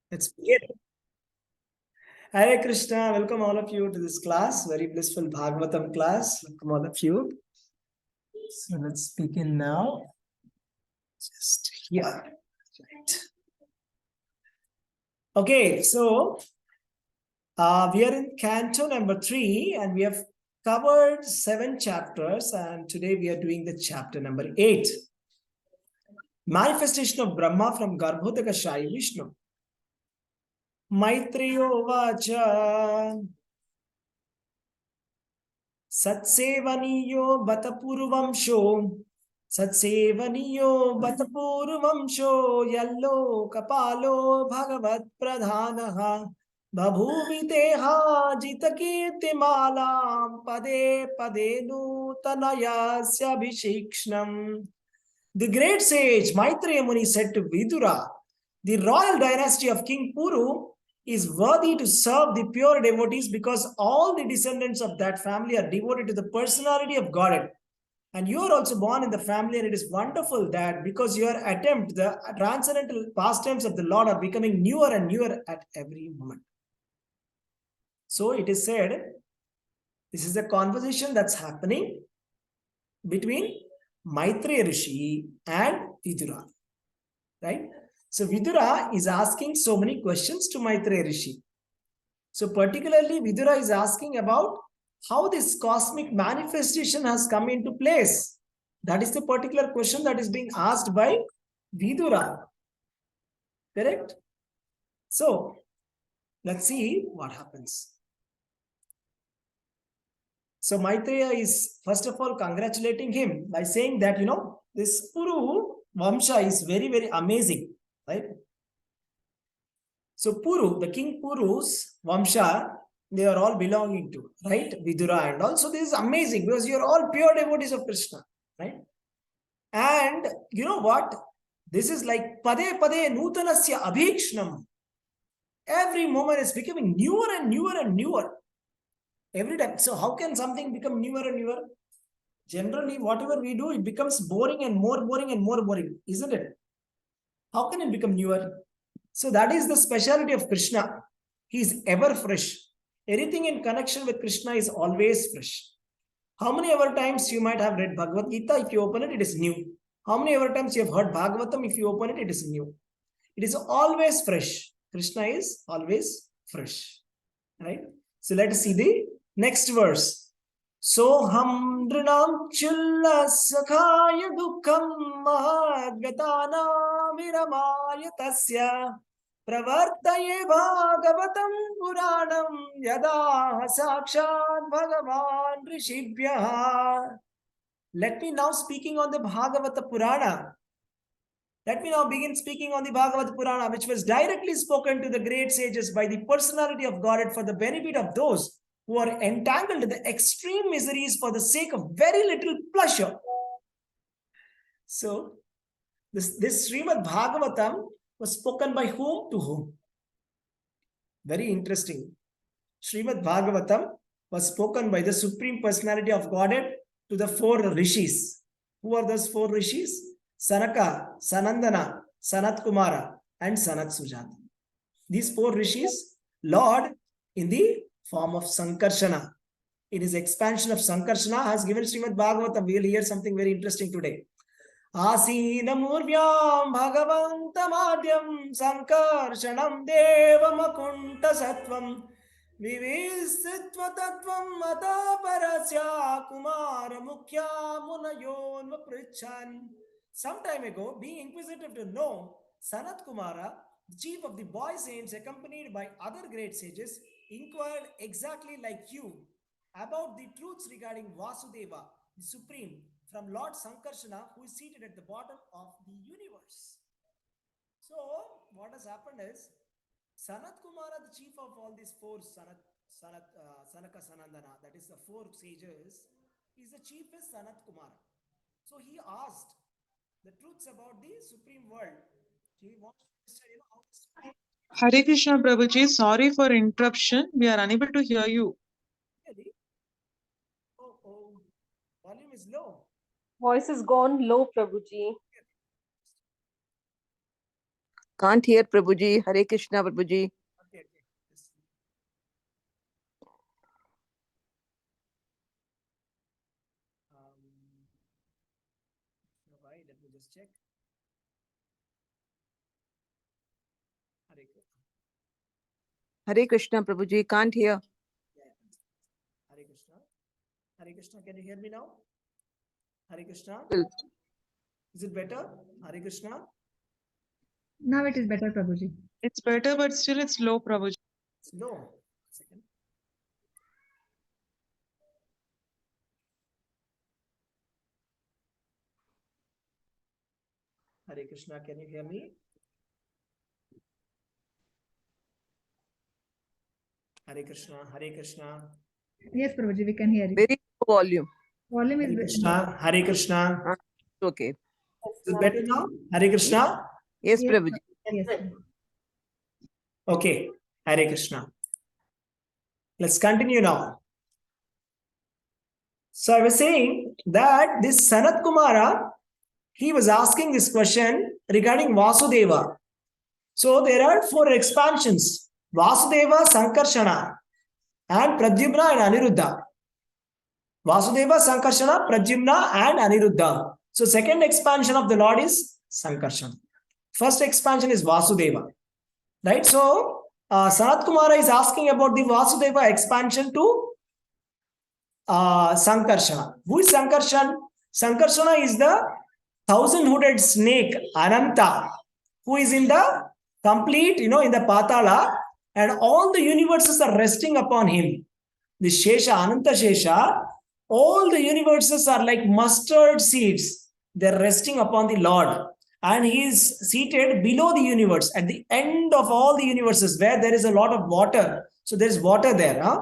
Let's begin. Hare Krishna, welcome all of you to this class, very blissful Bhagavatam class. Welcome all of you. So let's begin now. Just here. Right. Okay, so we are in Canto number 3 and we have covered 7 chapters, and today we are doing the chapter number 8. Manifestation of Brahma from Garbhodaka Shayi Vishnu. Maitreyo Vacha Satsevaniyo Batapurvamsho Satsevaniyo Batapurvamsho Yallo Kapalo Bhagavat Pradhanaha Babhuviteha Jitakirtimalam Pade Pade Nutanayasya Abhishikshnam. The great sage Maitreya Muni said to Vidura, the royal dynasty of King Puru is worthy to serve the pure devotees because all the descendants of that family are devoted to the personality of Godhead. And you are also born in the family, and it is wonderful that because your attempt, the transcendental pastimes of the Lord are becoming newer and newer at every moment. So it is said, this is a conversation that's happening between Maitreya Rishi and Vidura, right? So Vidura is asking so many questions to Maitreya Rishi. So particularly Vidura is asking about how this cosmic manifestation has come into place. That is the particular question that is being asked by Vidura. Correct? So let's see what happens. So Maitreya is first of all congratulating him by saying that, this Puru Vamsha is very, very amazing, right? So Puru, the King Puru's Vamsha, they are all belonging to, right? Vidura and all. So this is amazing because you're all pure devotees of Krishna, right? And you know what? This is like Pade Pade Nutanasya Abhikshnam. Every moment is becoming newer and newer and newer. Every time. So how can something become newer and newer? Generally, whatever we do, it becomes boring and more boring, isn't it? How can it become newer? So that is the speciality of Krishna. He is ever fresh. Anything in connection with Krishna is always fresh. How many ever times you might have read Bhagavad Gita? If you open it, it is new. How many ever times you have heard Bhagavatam? If you open it, it is new. It is always fresh. Krishna is always fresh. Right? So let us see the next verse. Soham nrinam chulla sakhaya dukkam mahadgatana viramaya tasya pravartaye bhagavatam puranam yada sakshat bhagavan rishibhya. Let me now speaking on the Bhagavata Purana. Let me now begin speaking on the Bhagavata Purana, which was directly spoken to the great sages by the personality of Godhead for the benefit of those who are entangled in the extreme miseries for the sake of very little pleasure. So, this Srimad Bhagavatam was spoken by whom to whom? Very interesting. Srimad Bhagavatam was spoken by the Supreme Personality of Godhead to the 4 rishis. Who are those 4 rishis? Sanaka, Sanandana, Sanat Kumara, and Sanat Sujata. These 4 rishis, Lord, in the form of Sankarshana, in his expansion of Sankarshana, has given Srimad Bhagavatam. We will hear something very interesting today. Asinamurvyam Bhagavantamadhyam Sankarshanam Devamakunta Sattvam Vivistitva Tattvam Mataparasya Kumara Mukhya Munayon Vaprichan. Some time ago, being inquisitive to know, Sanat Kumara, the chief of the boy saints, accompanied by other great sages, inquired exactly like you about the truths regarding Vasudeva, the Supreme, from Lord Sankarshana, who is seated at the bottom of the universe. So, what has happened is, Sanat Kumara, the chief of all these 4 Sanaka Sanandana, that is the 4 sages, is the chief is Sanat Kumara. So he asked the truths about the supreme world. He wants to understand, how Hare Krishna Prabhuji, sorry for interruption. We are unable to hear you. really? Oh, volume is low. Voice is gone low, Prabhuji. Can't hear Prabhuji. Hare Krishna, Prabhuji. Okay. Why? Let me just check. Hare Krishna, Prabhuji. Can't hear. Hare Krishna. Hare Krishna, can you hear me now? Hare Krishna. Is it better? Hare Krishna. Now it is better, Prabhuji. It's better, but still it's low, Prabhuji. No. Second. Hare Krishna, can you hear me? Hare Krishna, Hare Krishna. Yes, Prabhuji, we can hear you. Very low volume. Volume Hare is Krishna, Hare Krishna. Okay. Is it better now? Hare Krishna. Yes, Yes. Prabhuji. Yes. Okay. Hare Krishna. Let's continue now. So I was saying that this Sanat Kumara, he was asking this question regarding Vasudeva. So there are 4 expansions: Vasudeva, Sankarshana, and Pradyumna and Aniruddha. Vasudeva, Sankarshana, Pradyumna, and Aniruddha. So second expansion of the Lord is Sankarshana. First expansion is Vasudeva. Right? So Sanat Kumara is asking about the Vasudeva expansion to Sankarshana. Who is Sankarshana? Sankarshana is the 1,000-hooded snake, Ananta, who is in the complete, in the Patala, and all the universes are resting upon him. The Shesha, Ananta Shesha, all the universes are like mustard seeds. They're resting upon the Lord. And he is seated below the universe, at the end of all the universes, where there is a lot of water. So there is water there. Huh?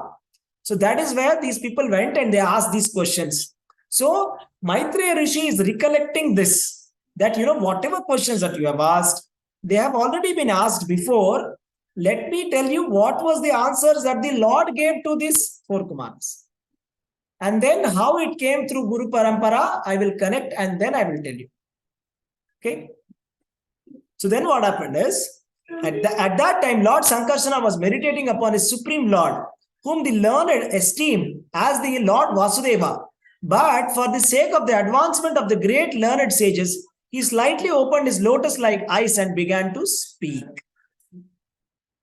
So that is where these people went and they asked these questions. So Maitreya Rishi is recollecting this, that whatever questions that you have asked, they have already been asked before. Let me tell you what was the answers that the Lord gave to these 4 Kumaras. And then how it came through Guru Parampara, I will connect and then I will tell you. Okay. So then what happened is, at that time, Lord Sankarsana was meditating upon his Supreme Lord, whom the learned esteem as the Lord Vasudeva. But for the sake of the advancement of the great learned sages, he slightly opened his lotus-like eyes and began to speak.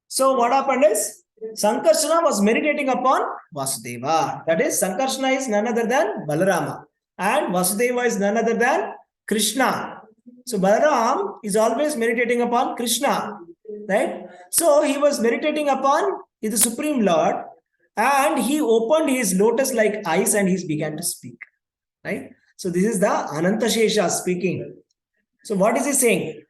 So what happened is, Sankarsana was meditating upon Vasudeva. That is, Sankarsana is none other than Balarama. And Vasudeva is none other than Krishna. So Balaram is always meditating upon Krishna. Right? So he was meditating upon the Supreme Lord, and he opened his lotus-like eyes and he began to speak. Right? So this is the Anantashesha speaking. So what is he saying?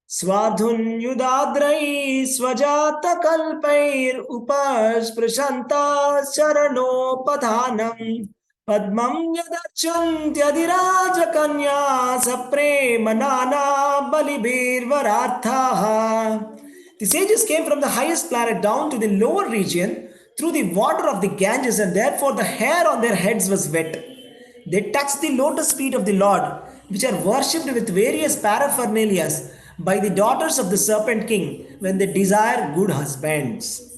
Swadhunyudadrai swajata kalpair upasprisanta charanopathanam padmam yadachantyadiraja kanya sapremanana balibir varathaha. The sages came from the highest planet down to the lower region through the water of the Ganges, and therefore the hair on their heads was wet. They touched the lotus feet of the Lord, which are worshipped with various paraphernalias by the daughters of the serpent king when they desire good husbands.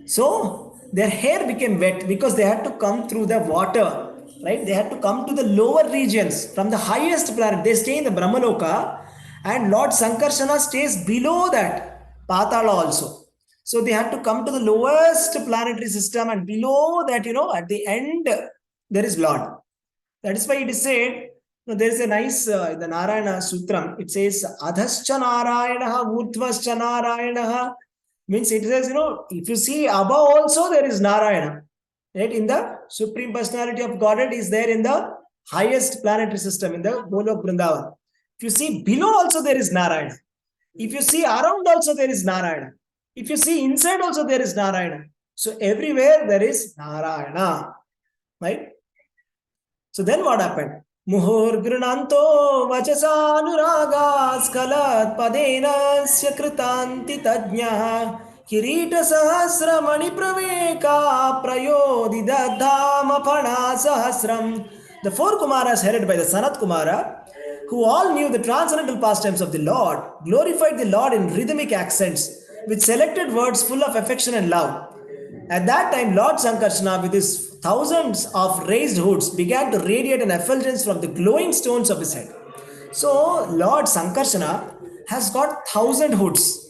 So their hair became wet because they had to come through the water, right? They had to come to the lower regions from the highest planet. They stay in the Brahmaloka, and Lord Sankarsana stays below that, Patala also. So they had to come to the lowest planetary system, and below that, at the end, there is Lord. That is why it is said, there is a nice, in the Narayana Sutram, it says, Adhascha Narayanaha, Urdhvascha Narayanaha. Means it says, if you see above also, there is Narayana. Right? In the Supreme Personality of Godhead is there in the highest planetary system, in the Golok Vrindavan. If you see below also, there is Narayana. If you see around also, there is Narayana. If you see inside also, there is Narayana. So everywhere there is Narayana. Right? So then what happened? Muhur grananto vachasanuraga skalat padenasya kritanti tajnyaha kirita sahasramani praveka prayodidadhama phana sahasram. The 4 Kumaras headed by the Sanat Kumara, who all knew the transcendental pastimes of the Lord, glorified the Lord in rhythmic accents with selected words full of affection and love. At that time, Lord Sankarsana, with his thousands of raised hoods, began to radiate an effulgence from the glowing stones of his head. So, Lord Sankarsana has got 1,000 hoods.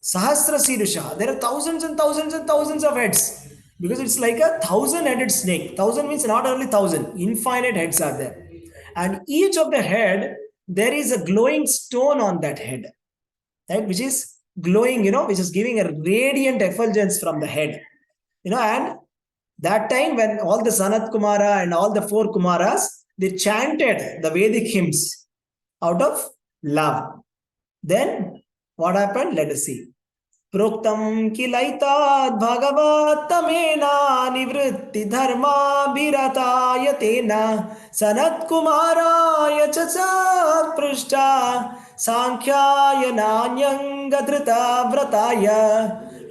Sahasra Sirusha. There are thousands and thousands and thousands of heads. Because it's like a 1,000-headed snake. 1,000 means not only 1,000, infinite heads are there. And each of the head, there is a glowing stone on that head, right? Which is glowing, which is giving a radiant effulgence from the head. And that time when all the Sanat Kumara and all the four Kumaras, they chanted the Vedic hymns out of love. Then what happened? Let us see. Proktam kilaitad bhagavatamena nivritti dharma birataya tena sanat kumaraya chacha prishta sankhya nanyanga drita vrataya.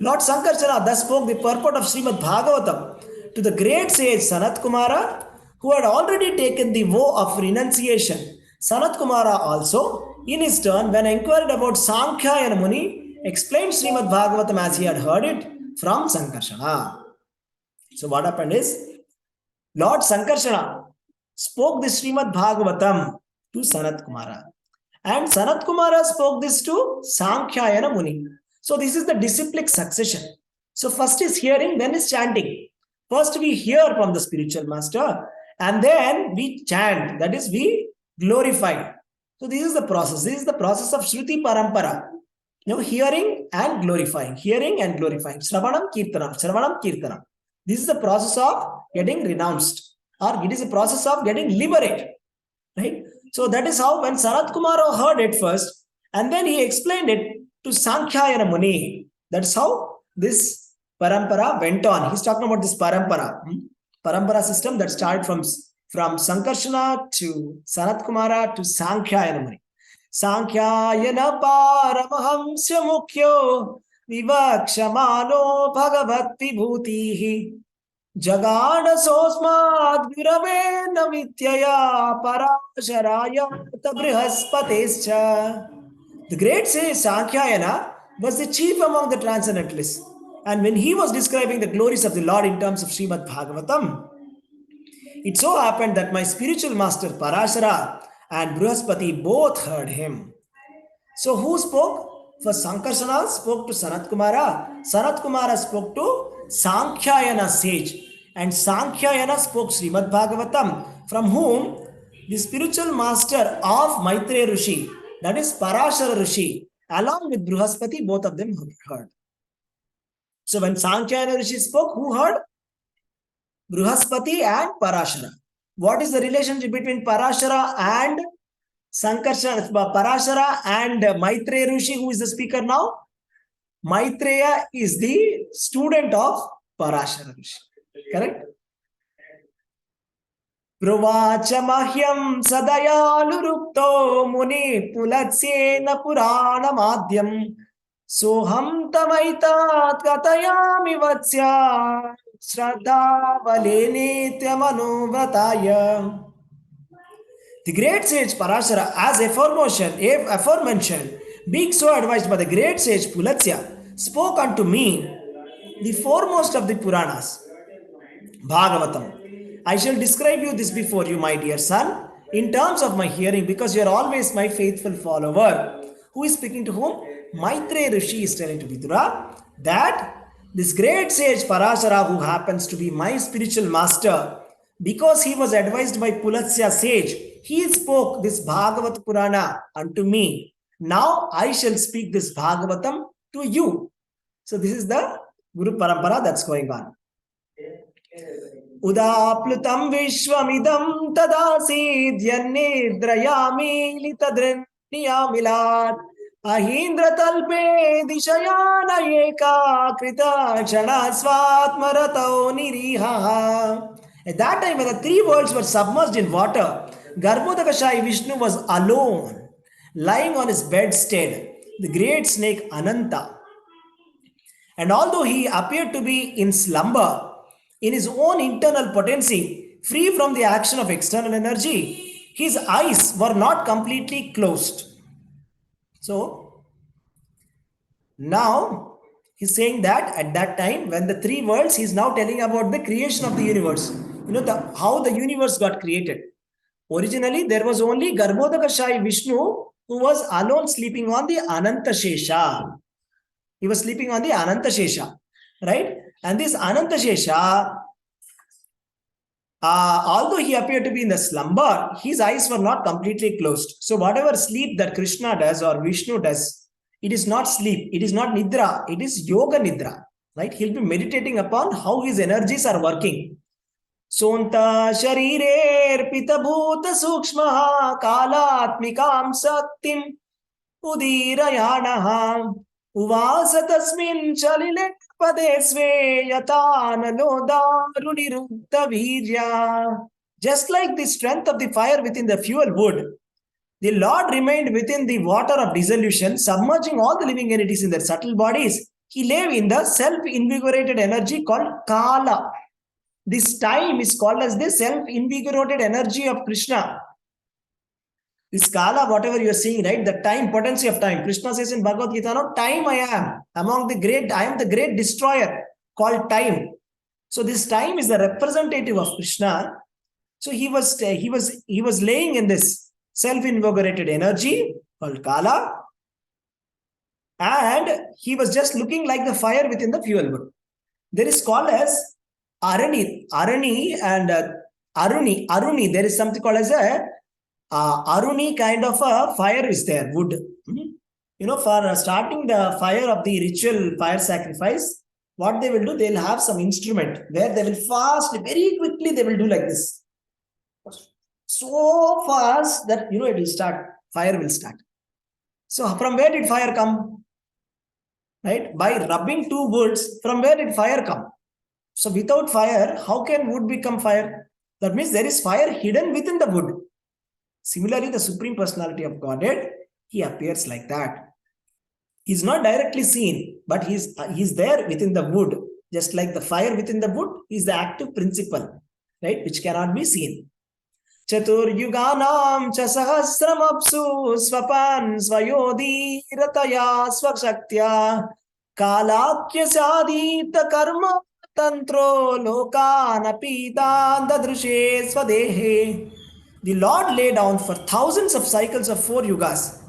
Lord Sankarsana thus spoke the purport of Srimad Bhagavatam to the great sage Sanat Kumara, who had already taken the vow of renunciation. Sanat Kumara also, in his turn, when inquired about Sankhya Muni, explained Srimad Bhagavatam as he had heard it from Sankarsana. So what happened is, Lord Sankarsana spoke this Srimad Bhagavatam to Sanat Kumara. And Sanat Kumara spoke this to Sankhya Muni. So this is the disciplic succession. So first is hearing, then is chanting. First we hear from the spiritual master, and then we chant, that is we glorify. So this is the process. This is the process of Shruti Parampara. Hearing and glorifying. Hearing and glorifying. Shravanam Kirtanam. Shravanam Kirtanam. This is the process of getting renounced. Or it is a process of getting liberated. Right? So that is how when Sanat Kumara heard it first, and then he explained it to Sankhya Muni. That's how this parampara went on. He's talking about this parampara. Parampara system that started from Sankarsana to Sanat Kumara to Sankhya Muni. Sankhya Paramahamsya Mukhyo Vivakshamano Bhagavat Vibhutihi Jagada Sosmad Gurave Namityaya Parasharaya Tabrihaspatescha. The great sage Sankhya was the chief among the transcendentalists. And when he was describing the glories of the Lord in terms of Srimad Bhagavatam, it so happened that my spiritual master Parashara and Brihaspati both heard him. So who spoke? First Sankarsana spoke to Sanat Kumara. Sanat Kumara spoke to Sankhya sage. And Sankhya spoke Srimad Bhagavatam, from whom the spiritual master of Maitreya Rishi, that is Parashara Rishi, along with Brihaspati, both of them heard. So when Sankhya Rishi spoke, who heard? Brihaspati and Parashara. What is the relationship between Parashara and Sankarsana? Parashara and Maitreya Rishi, who is the speaker now? Maitreya is the student of Parashara Rishi. Correct? Pravacha mahyam sadayalurukto muni pulatsena purana madhyam soham tamaitat katayami vatsya Shraddha Valene Tyamanovataya. The great sage Parashara, as aforementioned, being so advised by the great sage Pulatsya, spoke unto me the foremost of the Puranas, Bhagavatam. I shall describe you this before you, my dear son, in terms of my hearing, because you are always my faithful follower. Who is speaking to whom? Maitreya Rishi is telling to Vidura that this great sage Parashara, who happens to be my spiritual master, because he was advised by Pulatsya sage, he spoke this Bhagavat Purana unto me. Now I shall speak this Bhagavatam to you. So this is the Guru Parampara that's going on. Udaplutam Vishwamidam Tadasid Yannidrayami Litadrinyamilat Ahindra talpe dishayana eka krita chana swatmaratau niriha. At that time, when the three worlds were submerged in water, Garbhodakashayi Vishnu was alone, lying on his bedstead, the great snake Ananta. And although he appeared to be in slumber, in his own internal potency, free from the action of external energy, his eyes were not completely closed. So now he's saying that at that time, when the three worlds, he's now telling about the creation of the universe. You know, how the universe got created. Originally, there was only Garbhodakashai Vishnu who was alone sleeping on the Ananta Shesha. He was sleeping on the Ananta Shesha, right? And this Ananta Shesha, although he appeared to be in the slumber, his eyes were not completely closed. So whatever sleep that Krishna does or Vishnu does, it is not sleep, it is not nidra, it is yoga nidra, right? He'll be meditating upon how his energies are working. Sonta sharirer pita bhuta sukshmaha kalatmikam saktim udirayanaha uvasa tasmin chalile pade sve yatanalo darunirutta virya. Just like the strength of the fire within the fuel wood, the Lord remained within the water of dissolution, submerging all the living entities in their subtle bodies. He lay in the self-invigorated energy called Kala. This time is called as the self-invigorated energy of Krishna. This Kala, whatever you are seeing, right? The time, potency of time. Krishna says in Bhagavad Gita, no, time I am. I am the great destroyer called time. So this time is the representative of Krishna. So he was laying in this self-invigorated energy called Kala. And he was just looking like the fire within the fuel wood. There is called as Aruni and Aruni. There is something called as a Aruni kind of a fire is there, wood. You know, for starting the fire of the ritual fire sacrifice, what they will do, they'll have some instrument where they will very quickly they will do like this. So fast that, you know, it will start, fire will start. So from where did fire come? Right? By rubbing two woods, from where did fire come? So without fire, how can wood become fire? That means there is fire hidden within the wood. Similarly, the Supreme Personality of Godhead, he appears like that. He's not directly seen, but he's there within the wood. Just like the fire within the wood is the active principle, right? Which cannot be seen. Chatur yuganam cha sahasram apsu swapan svayodi rataya swakshaktya kalakya sadita karma tantro lokana pita dadrushe swadehe. The Lord lay down for thousands of cycles of 4 yugas.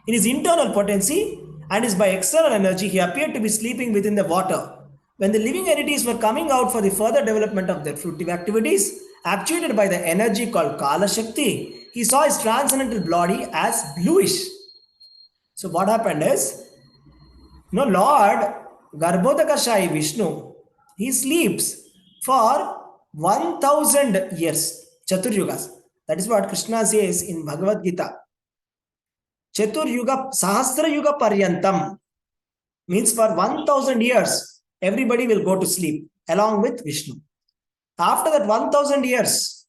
In his internal potency and his by external energy, he appeared to be sleeping within the water. When the living entities were coming out for the further development of their fruitive activities, actuated by the energy called Kala Shakti, he saw his transcendental body as bluish. So what happened is, Lord Garbhodakashai Vishnu, he sleeps for 1000 years, Chaturyugas. That is what Krishna says in Bhagavad Gita. Chaturyuga, Sahasra Yuga Paryantam means for 1000 years, everybody will go to sleep along with Vishnu. After that 1000 years,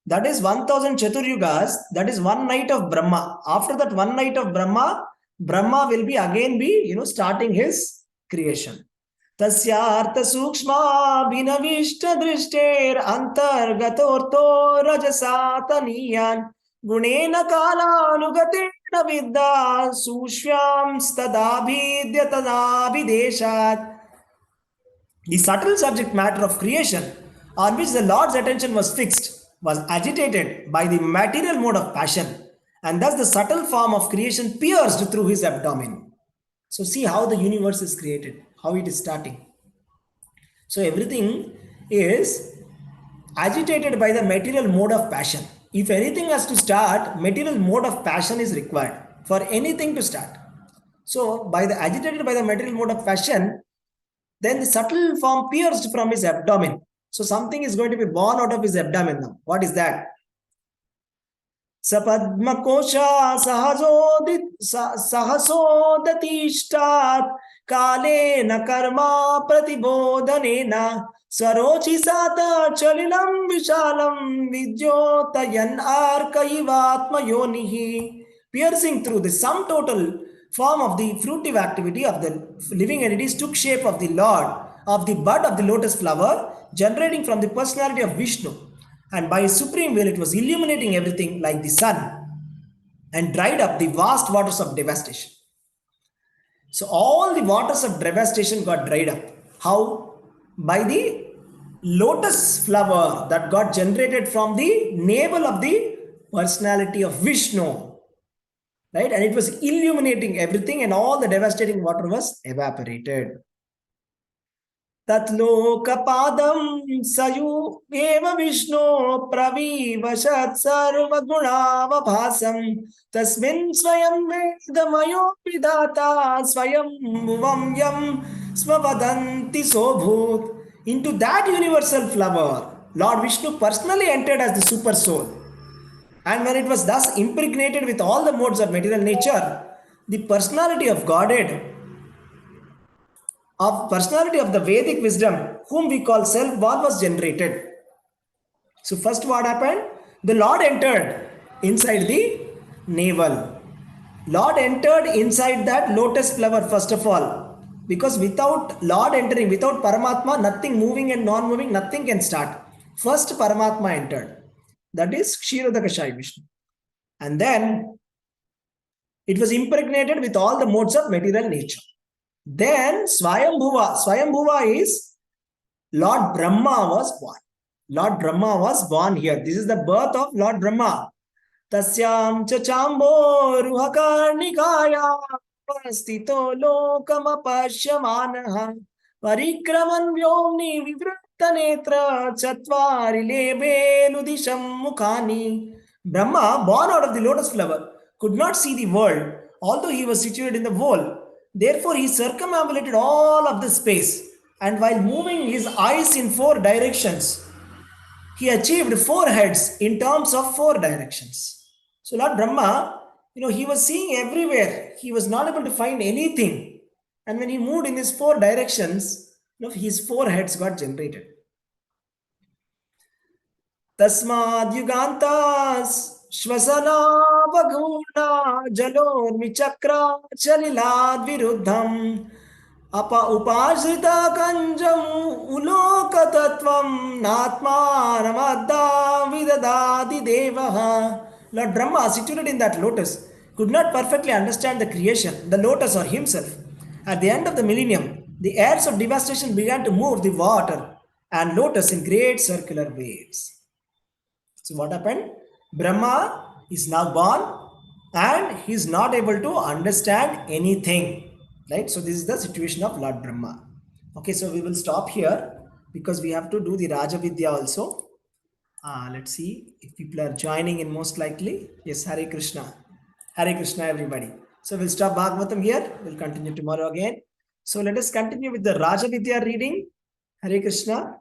that is 1000 Chaturyugas, that is one night of Brahma. After that one night of Brahma, Brahma will be again starting his creation. Tasyartha sukshma binavishta drishter antargatorto rajasataniyan gunena kala anugatena vidya sushvyam stadabhidya tadabhideshat. The subtle subject matter of creation on which the Lord's attention was fixed was agitated by the material mode of passion, and thus the subtle form of creation pierced through his abdomen. So see how the universe is created, how it is starting. So everything is agitated by the material mode of passion. If anything has to start, material mode of passion is required for anything to start. So agitated by the material mode of passion, then the subtle form pierced from his abdomen. So something is going to be born out of his abdomen now. What is that? Sapadmakosha sahasodhatishtat kalena karma pratibodhanena sarochi sata chalilam vishalam vidyotayan arkaivatma yonihi. Piercing through the sum total form of the fruitive activity of the living entities took shape of the Lord, of the bud of the lotus flower, generating from the personality of Vishnu. And by his supreme will, it was illuminating everything like the sun and dried up the vast waters of devastation. So all the waters of devastation got dried up. How? By the lotus flower that got generated from the navel of the personality of Vishnu. Right? And it was illuminating everything, and all the devastating water was evaporated. Tatlokapadam sayu eva Vishnu pravivashat sarvagunavabhasam tasmin swayam vedamayo vidata swayam bhuvam yam svavadanti sobhut. Into that universal flower, Lord Vishnu personally entered as the super soul. And when it was thus impregnated with all the modes of material nature, the personality of Godhead, of personality of the Vedic wisdom, whom we call self-born, was generated. So first what happened? The Lord entered inside the navel. Lord entered inside that lotus flower first of all. Because without Lord entering, without Paramatma, nothing moving and non-moving, nothing can start. First Paramatma entered. That is Kshirodakashayi Vishnu. And then it was impregnated with all the modes of material nature. Then Swayambhuva is Lord Brahma was born. Lord Brahma was born here. This is the birth of Lord Brahma. Tasyam chachambo ruhakarnikaya stito lokamapashyamanaha parikraman vyomni vivritta netra chatvari lebeludisham mukhani. Brahma, born out of the lotus flower, could not see the world, although he was situated in the wall. Therefore, he circumambulated all of the space, and while moving his eyes in 4 directions, he achieved 4 heads in terms of 4 directions. So Lord Brahma, he was seeing everywhere. He was not able to find anything. And when he moved in his 4 directions, his 4 heads got generated. Tasmad yugantas Shvasana Vaguna Jalormi Chakra Chalilad Viruddham Apa Upasrita Kanjam Uloka Tattvam Natma Ramadda Vidadadi Devaha. Lord Brahma, situated in that lotus, could not perfectly understand the creation, the lotus or himself. At the end of the millennium, the airs of devastation began to move the water and lotus in great circular waves. So what happened? Brahma is now born and he is not able to understand anything. Right? So this is the situation of Lord Brahma. Okay, so we will stop here because we have to do the Raja Vidya also. Let's see if people are joining in most likely. Yes, Hare Krishna. Hare Krishna, everybody. So we'll stop Bhagavatam here. We'll continue tomorrow again. So let us continue with the Raja Vidya reading. Hare Krishna.